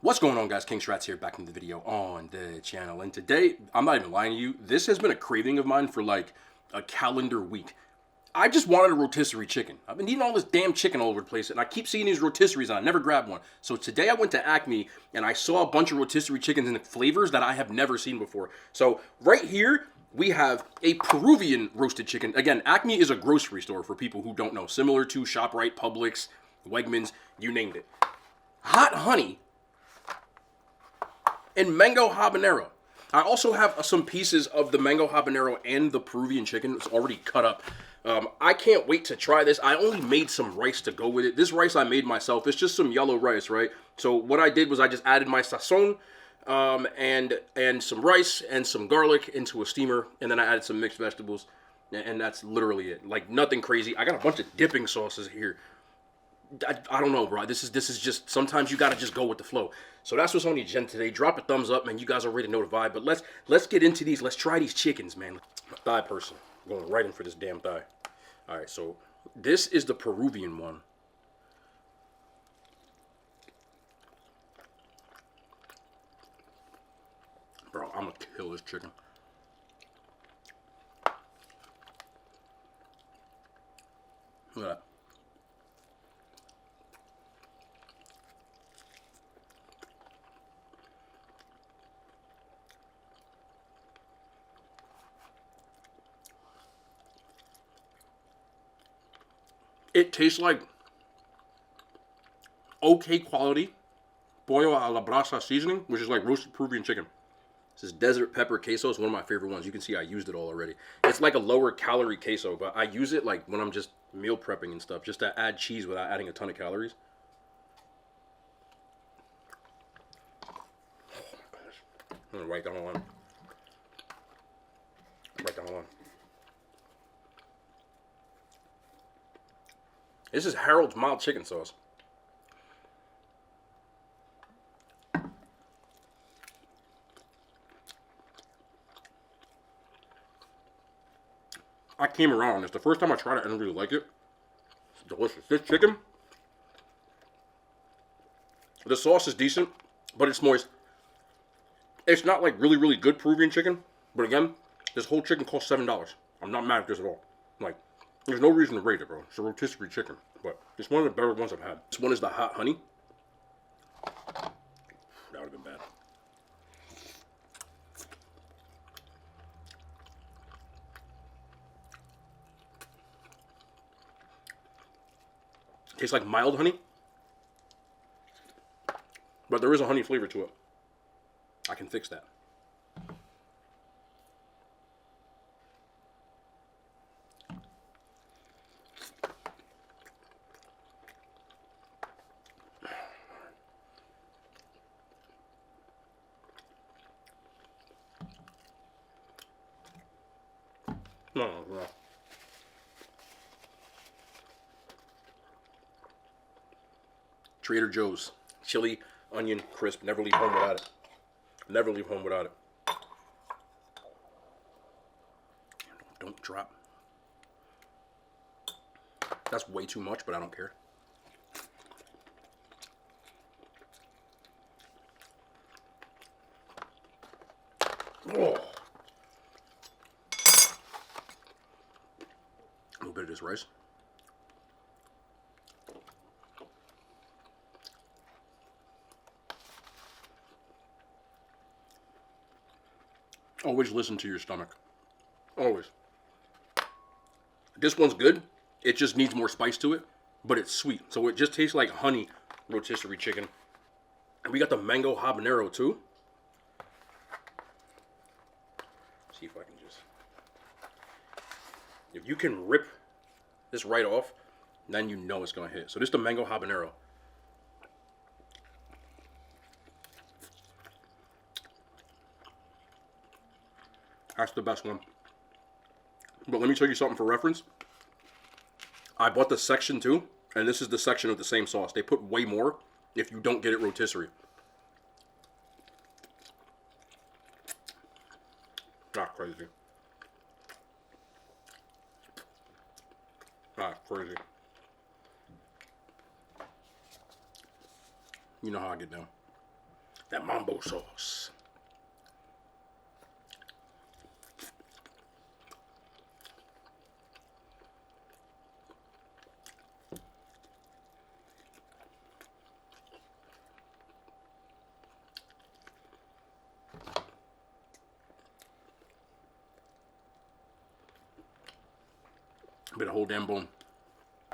What's going on, guys? King Strats here, back in the video on the channel. And today, I'm not even lying to you, this has been a craving of mine for like a calendar week. I just wanted a rotisserie chicken. I've been eating all this damn chicken all over the place, and I keep seeing these rotisseries, and I never grabbed one. So today I went to Acme, and I saw a bunch of rotisserie chickens in flavors that I have never seen before. So right here, we have a Peruvian roasted chicken. Again, Acme is a grocery store for people who don't know, similar to ShopRite, Publix, Wegmans, you named it. Hot honey and mango habanero. I also have some pieces of the mango habanero and the Peruvian chicken. It's already cut up. I can't wait to try this. I only made some rice to go with it. This rice I made myself. It's just some yellow rice, right? So what I did was I just added my sazon and some rice and some garlic into a steamer, and then I added some mixed vegetables, and that's literally it. Like nothing crazy. I got a bunch of dipping sauces here. I don't know, bro. This is just, sometimes you gotta just go with the flow. So that's what's on the agenda today. Drop a thumbs up, man. You guys already know the vibe. But let's get into these. Let's try these chickens, man. Thigh person. I'm going right in for this damn thigh. All right, so this is the Peruvian one. Bro, I'm gonna kill this chicken. Look at that. It tastes like okay quality pollo a la brasa seasoning, which is like roasted Peruvian chicken. This is desert pepper queso. It's one of my favorite ones. You can see I used it all already. It's like a lower calorie queso, but I use it like when I'm just meal prepping and stuff, just to add cheese without adding a ton of calories. Oh my gosh. I'm gonna write down one. Write down one. This is Harold's mild chicken sauce. I came around on this. The first time I tried it, I didn't really like it. It's delicious. This chicken, the sauce is decent, but it's moist. It's not like really, really good Peruvian chicken. But again, this whole chicken costs $7. I'm not mad at this at all. Like, there's no reason to rate it, bro. It's a rotisserie chicken, but it's one of the better ones I've had. This one is the hot honey. That would have been bad. Tastes like mild honey, but there is a honey flavor to it. I can fix that. No. Trader Joe's chili onion crisp. Never leave home without it. Never leave home without it. Don't drop. That's way too much, but I don't care. Oh. A little bit of this rice. Always listen to your stomach. Always. This one's good. It just needs more spice to it, but it's sweet. So it just tastes like honey rotisserie chicken. And we got the mango habanero too. See if I can just... If you can rip this right off, then you know it's going to hit. So this is the mango habanero. That's the best one. But let me tell you something for reference. I bought the section 2, and this is the section of the same sauce. They put way more if you don't get it rotisserie. Not crazy. Not crazy. You know how I get down. That mambo sauce. Bit of whole damn bone.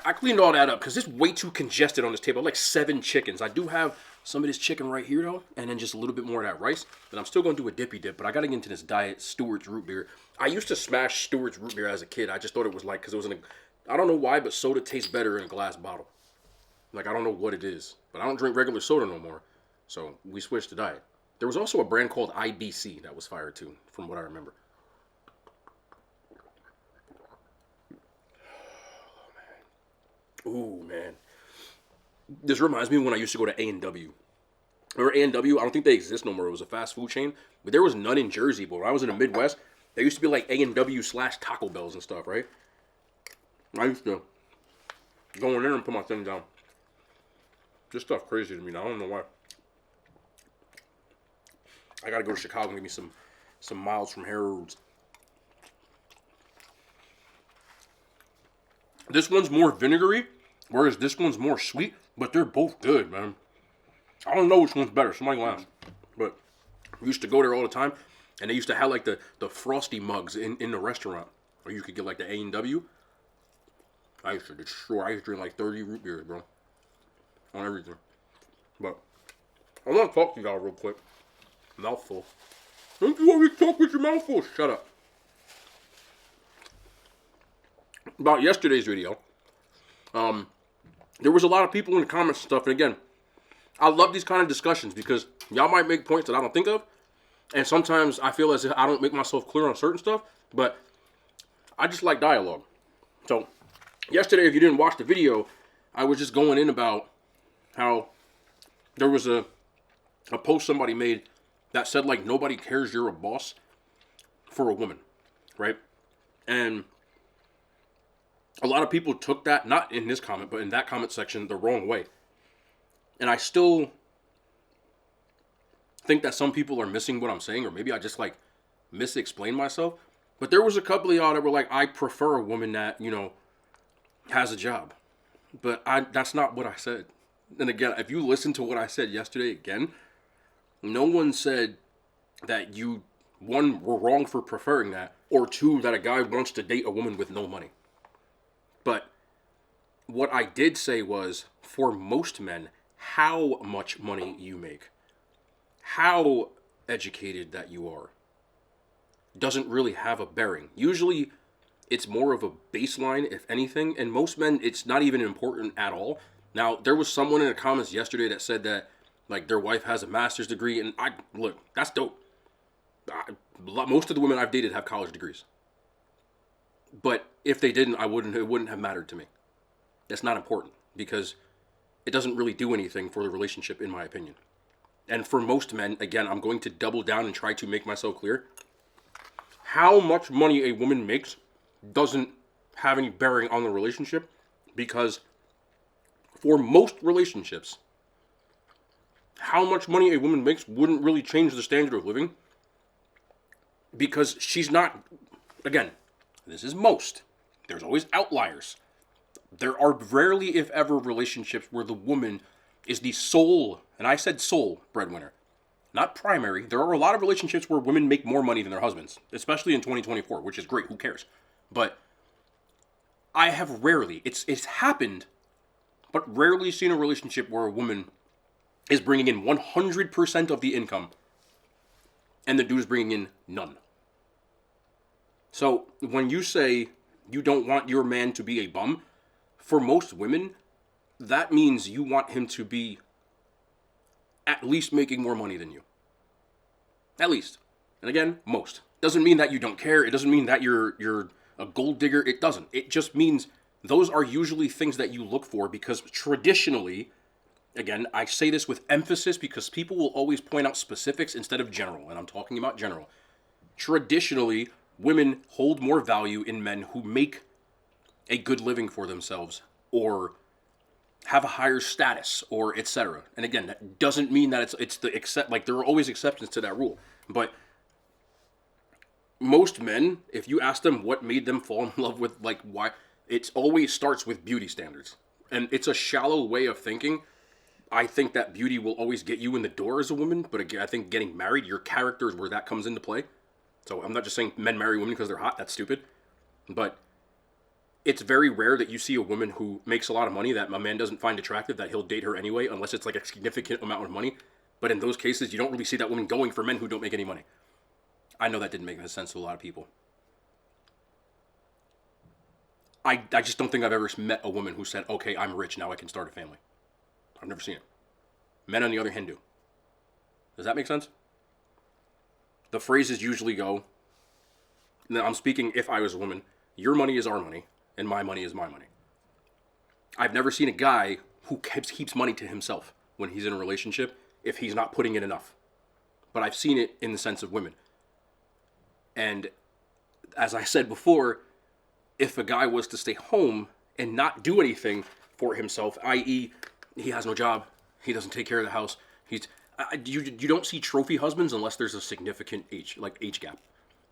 I cleaned all that up because it's way too congested on this table. Like 7 chickens. I do have some of this chicken right here though, and then just a little bit more of that rice. But I'm still gonna do a dippy dip. But I gotta get into this diet Stewart's root beer. I used to smash Stewart's root beer as a kid. I just thought it was like because it was in a, I don't know why, but soda tastes better in a glass bottle. Like I don't know what it is, but I don't drink regular soda no more. So we switched to diet. There was also a brand called IBC that was fire too, from what I remember. Ooh, man. This reminds me of when I used to go to A&W. Remember A&W? I don't think they exist no more. It was a fast food chain. But there was none in Jersey. But when I was in the Midwest, there used to be like A&W / Taco Bells and stuff, right? I used to go in there and put my thing down. This stuff crazy to me now. I don't know why. I gotta go to Chicago and get me some miles from Harrods. This one's more vinegary, whereas this one's more sweet, but they're both good, man. I don't know which one's better. Somebody will ask. But we used to go there all the time, and they used to have like the frosty mugs in the restaurant, or you could get like the A&W. I used to destroy. I used to drink like 30 root beers, bro, on everything. But I want to talk to y'all real quick. Mouthful. Don't you always talk with your mouth full? Shut up. About yesterday's video, there was a lot of people in the comments and stuff, and again, I love these kind of discussions because y'all might make points that I don't think of, and sometimes I feel as if I don't make myself clear on certain stuff, but I just like dialogue. So, yesterday, if you didn't watch the video, I was just going in about how there was a post somebody made that said, like, nobody cares you're a boss for a woman, right? And a lot of people took that, not in this comment, but in that comment section, the wrong way. And I still think that some people are missing what I'm saying, or maybe I just, like, mis-explained myself. But there was a couple of y'all that were like, I prefer a woman that, you know, has a job. But that's not what I said. And again, if you listen to what I said yesterday again, no one said that you, one, were wrong for preferring that, or two, that a guy wants to date a woman with no money. But what I did say was, for most men, how much money you make, how educated that you are, doesn't really have a bearing. Usually, it's more of a baseline, if anything, and most men, it's not even important at all. Now, there was someone in the comments yesterday that said that, like, their wife has a master's degree, and look, that's dope. Most of the women I've dated have college degrees. But if they didn't, it wouldn't have mattered to me. That's not important, because it doesn't really do anything for the relationship, in my opinion. And for most men, again, I'm going to double down and try to make myself clear. How much money a woman makes doesn't have any bearing on the relationship, because for most relationships, how much money a woman makes wouldn't really change the standard of living, because she's not, again, this is most. There's always outliers. There are rarely, if ever, relationships where the woman is the sole, and I said sole, breadwinner. Not primary. There are a lot of relationships where women make more money than their husbands, especially in 2024, which is great. Who cares? But I have rarely, it's happened, but rarely seen a relationship where a woman is bringing in 100% of the income and the dude is bringing in none. So when you say you don't want your man to be a bum, for most women, that means you want him to be at least making more money than you. At least. And again, most. Doesn't mean that you don't care. It doesn't mean that you're a gold digger. It doesn't. It just means those are usually things that you look for, because traditionally, again, I say this with emphasis because people will always point out specifics instead of general, and I'm talking about general. Traditionally, women hold more value in men who make a good living for themselves, or have a higher status or etc. And again, that doesn't mean that it's the except like there are always exceptions to that rule. But most men, if you ask them what made them fall in love with like why, it always starts with beauty standards. And it's a shallow way of thinking. I think that beauty will always get you in the door as a woman, but again, I think getting married, your character is where that comes into play. So I'm not just saying men marry women because they're hot. That's stupid. But it's very rare that you see a woman who makes a lot of money that a man doesn't find attractive, that he'll date her anyway, unless it's like a significant amount of money. But in those cases, you don't really see that woman going for men who don't make any money. I know that didn't make sense to a lot of people. I just don't think I've ever met a woman who said, okay, I'm rich, now I can start a family. I've never seen it. Men, on the other hand, do. Does that make sense? The phrases usually go, now I'm speaking if I was a woman, your money is our money, and my money is my money. I've never seen a guy who keeps money to himself when he's in a relationship if he's not putting in enough. But I've seen it in the sense of women. And as I said before, if a guy was to stay home and not do anything for himself, i.e., he has no job, he doesn't take care of the house, you don't see trophy husbands unless there's a significant age gap.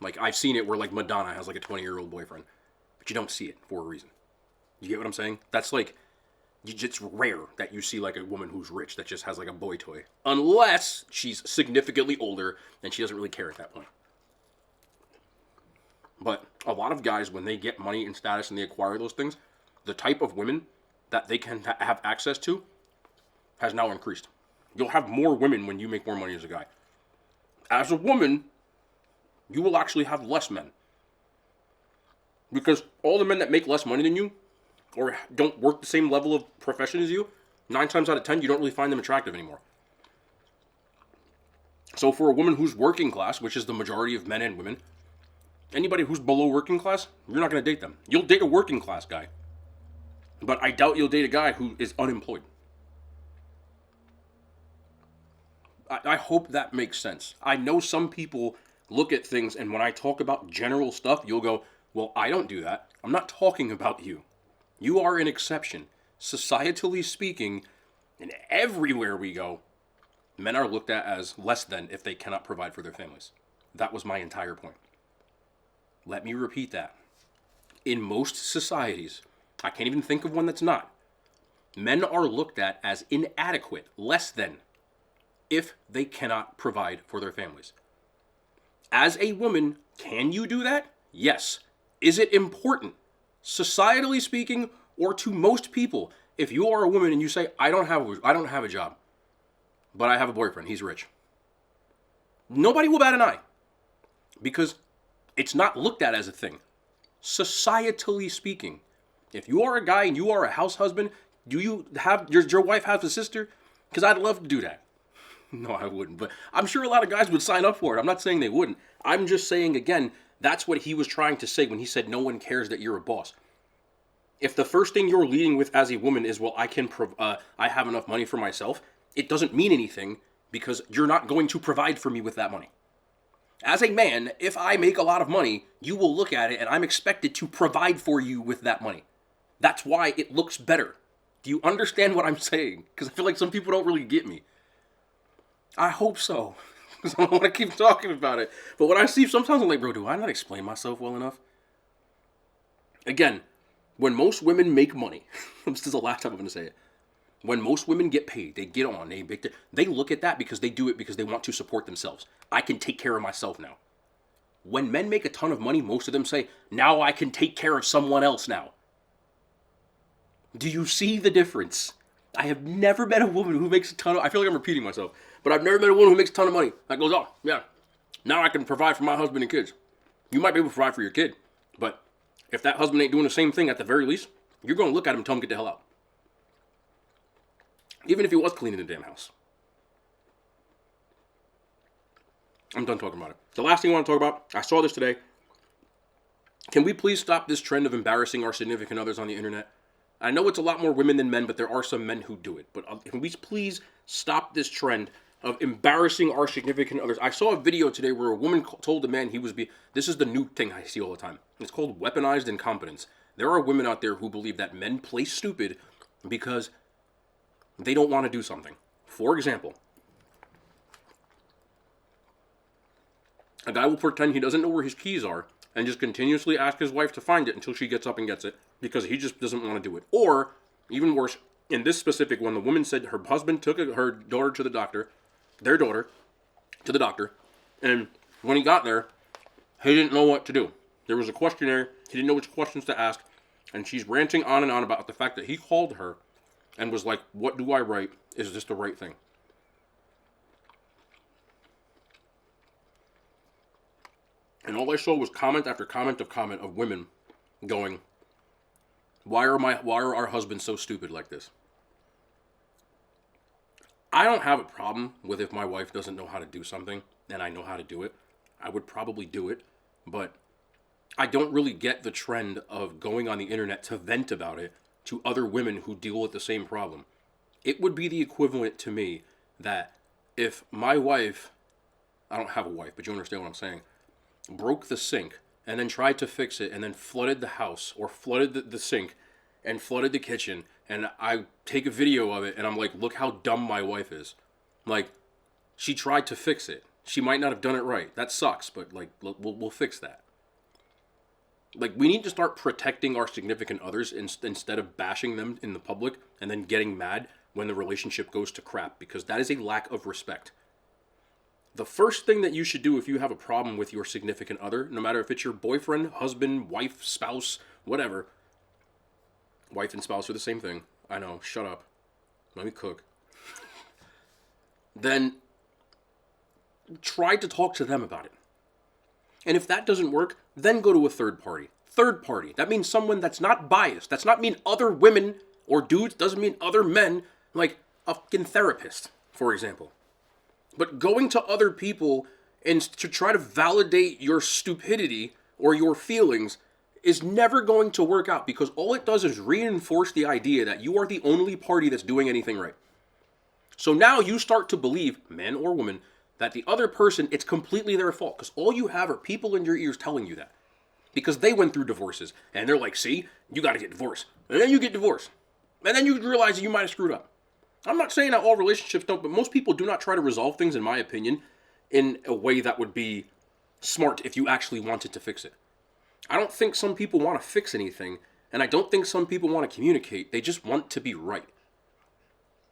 Like, I've seen it where, like, Madonna has, like, a 20-year-old boyfriend. But you don't see it for a reason. You get what I'm saying? That's, like, it's rare that you see, like, a woman who's rich that just has, like, a boy toy. Unless she's significantly older and she doesn't really care at that point. But a lot of guys, when they get money and status and they acquire those things, the type of women that they can have access to has now increased. You'll have more women when you make more money as a guy. As a woman, you will actually have less men. Because all the men that make less money than you, or don't work the same level of profession as you, 9 times out of 10, you don't really find them attractive anymore. So for a woman who's working class, which is the majority of men and women, anybody who's below working class, you're not going to date them. You'll date a working class guy. But I doubt you'll date a guy who is unemployed. I hope that makes sense. I know some people look at things, and when I talk about general stuff, you'll go, well, I don't do that. I'm not talking about you. You are an exception. Societally speaking, and everywhere we go, men are looked at as less than if they cannot provide for their families. That was my entire point. Let me repeat that. In most societies, I can't even think of one that's not, men are looked at as inadequate, less than, if they cannot provide for their families. As a woman, can you do that? Yes. Is it important? Societally speaking, or to most people, if you are a woman and you say, I don't have a job, but I have a boyfriend, he's rich. Nobody will bat an eye. Because it's not looked at as a thing. Societally speaking, if you are a guy and you are a house husband, do you have, your wife have a sister? Because I'd love to do that. No, I wouldn't, but I'm sure a lot of guys would sign up for it. I'm not saying they wouldn't. I'm just saying, again, that's what he was trying to say when he said no one cares that you're a boss. If the first thing you're leading with as a woman is, well, I have enough money for myself, it doesn't mean anything because you're not going to provide for me with that money. As a man, if I make a lot of money, you will look at it and I'm expected to provide for you with that money. That's why it looks better. Do you understand what I'm saying? Because I feel like some people don't really get me. I hope so. Because I don't want to keep talking about it. But when I see, sometimes I'm like, bro, do I not explain myself well enough? Again, when most women make money, this is the last time I'm going to say it. When most women get paid, they get on, they look at that because they do it because they want to support themselves. I can take care of myself now. When men make a ton of money, most of them say, now I can take care of someone else now. Do you see the difference? I have never met a woman who makes a ton of, I feel like I'm repeating myself, but I've never met a woman who makes a ton of money that goes, oh, yeah, now I can provide for my husband and kids. You might be able to provide for your kid, but if that husband ain't doing the same thing at the very least, you're going to look at him and tell him get the hell out. Even if he was cleaning the damn house. I'm done talking about it. The last thing I want to talk about, I saw this today. Can we please stop this trend of embarrassing our significant others on the internet? I know it's a lot more women than men, but there are some men who do it. But can we please stop this trend of embarrassing our significant others? I saw a video today where a woman told a man this is the new thing I see all the time. It's called weaponized incompetence. There are women out there who believe that men play stupid because they don't want to do something. For example, a guy will pretend he doesn't know where his keys are and just continuously ask his wife to find it until she gets up and gets it because he just doesn't want to do it. Or, even worse, in this specific one, the woman said her husband took her daughter to the doctor, their daughter, to the doctor, and when he got there, he didn't know what to do. There was a questionnaire, he didn't know which questions to ask, and she's ranting on and on about the fact that he called her and was like, what do I write? Is this the right thing? And all I saw was comment after comment of women going, why are our husbands so stupid like this? I don't have a problem with if my wife doesn't know how to do something and I know how to do it. I would probably do it, but I don't really get the trend of going on the internet to vent about it to other women who deal with the same problem. It would be the equivalent to me that if my wife, I don't have a wife, but you understand what I'm saying, broke the sink and then tried to fix it and then flooded the house or flooded the sink and flooded the kitchen, and I take a video of it and I'm like, look how dumb my wife is. Like, she tried to fix it. She might not have done it right. That sucks, but like, we'll fix that. Like, we need to start protecting our significant others instead of bashing them in the public and then getting mad when the relationship goes to crap, because that is a lack of respect. The first thing that you should do if you have a problem with your significant other, no matter if it's your boyfriend, husband, wife, spouse, whatever. Wife and spouse are the same thing. I know, shut up. Let me cook. Then try to talk to them about it. And if that doesn't work, then go to a third party. Third party. That means someone that's not biased. That's not mean other women or dudes. Doesn't mean other men. Like a fucking therapist, for example. But going to other people and to try to validate your stupidity or your feelings is never going to work out, because all it does is reinforce the idea that you are the only party that's doing anything right. So now you start to believe, man or woman, that the other person, it's completely their fault, because all you have are people in your ears telling you that. Because they went through divorces, and they're like, see, you gotta get divorced. And then you get divorced. And then you realize that you might have screwed up. I'm not saying that all relationships don't, but most people do not try to resolve things, in my opinion, in a way that would be smart if you actually wanted to fix it. I don't think some people want to fix anything, and I don't think some people want to communicate. They just want to be right.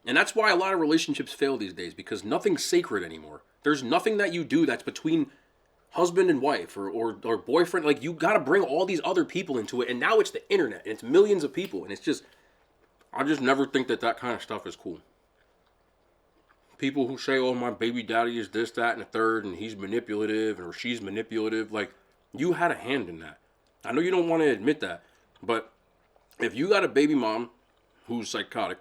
And that's why a lot of relationships fail these days, because nothing's sacred anymore. There's nothing that you do that's between husband and wife or boyfriend. Like, you got to bring all these other people into it, and now it's the internet, and it's millions of people, and it's just, I just never think that kind of stuff is cool. People who say, oh, my baby daddy is this, that, and the third, and he's manipulative, or she's manipulative, like, you had a hand in that. I know you don't want to admit that, but if you got a baby mom who's psychotic,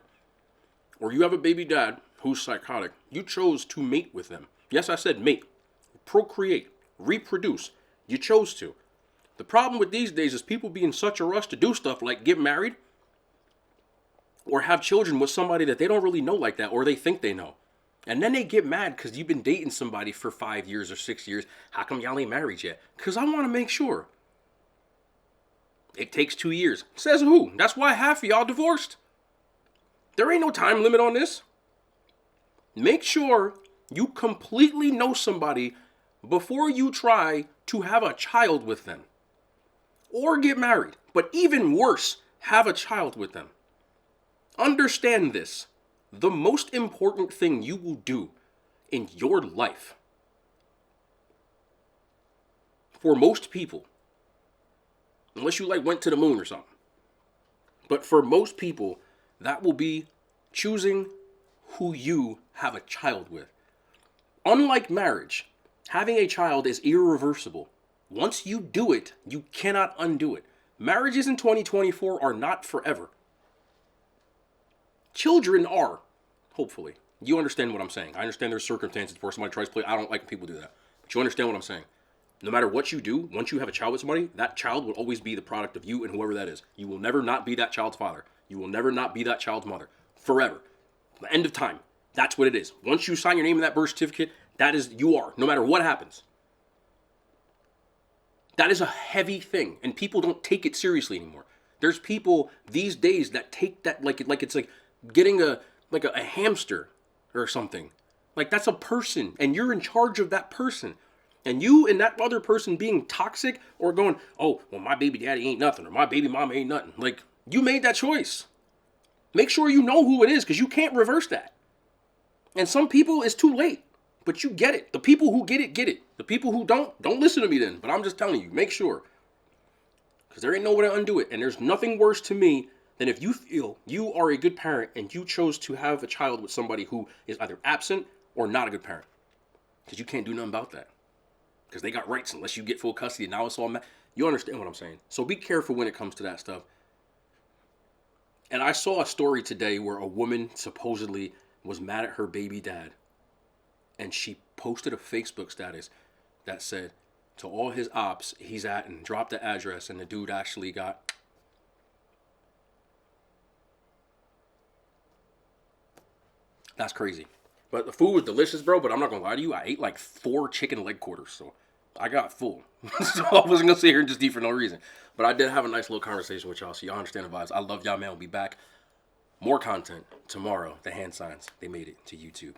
or you have a baby dad who's psychotic, you chose to mate with them. Yes, I said mate. Procreate. Reproduce. You chose to. The problem with these days is people be in such a rush to do stuff like get married or have children with somebody that they don't really know like that, or they think they know. And then they get mad because you've been dating somebody for 5 years or 6 years. How come y'all ain't married yet? Because I want to make sure. It takes 2 years. Says who? That's why half of y'all divorced. There ain't no time limit on this. Make sure you completely know somebody before you try to have a child with them. Or get married. But even worse, have a child with them. Understand this. The most important thing you will do in your life, for most people, unless you like went to the moon or something, but for most people, that will be choosing who you have a child with. Unlike marriage, having a child is irreversible. Once you do it, you cannot undo it. Marriages in 2024 are not forever. Children are, hopefully. You understand what I'm saying. I understand there's circumstances where somebody tries to play. I don't like when people do that. But you understand what I'm saying. No matter what you do, once you have a child with somebody, that child will always be the product of you and whoever that is. You will never not be that child's father. You will never not be that child's mother. Forever. The end of time. That's what it is. Once you sign your name in that birth certificate, that is, you are, no matter what happens. That is a heavy thing, and people don't take it seriously anymore. There's people these days that take that like it's like getting like a hamster or something. Like, that's a person, and you're in charge of that person. And you and that other person being toxic or going, oh, well, my baby daddy ain't nothing, or my baby mama ain't nothing. Like, you made that choice. Make sure you know who it is, because you can't reverse that. And some people, it's too late. But you get it. The people who get it, get it. The people who don't listen to me then. But I'm just telling you, make sure. Because there ain't no way to undo it. And there's nothing worse to me than if you feel you are a good parent and you chose to have a child with somebody who is either absent or not a good parent. Because you can't do nothing about that. Because they got rights unless you get full custody. Now it's all you understand what I'm saying. So be careful when it comes to that stuff. And I saw a story today where a woman supposedly was mad at her baby dad. And she posted a Facebook status that said, to all his ops he's at, and dropped the address, and the dude actually got... That's crazy. But the food was delicious, bro, but I'm not going to lie to you. I ate like 4 chicken leg quarters, so I got full. So I wasn't going to sit here and just eat for no reason. But I did have a nice little conversation with y'all, so y'all understand the vibes. I love y'all, man. We'll be back. More content tomorrow. The hand signs, they made it to YouTube.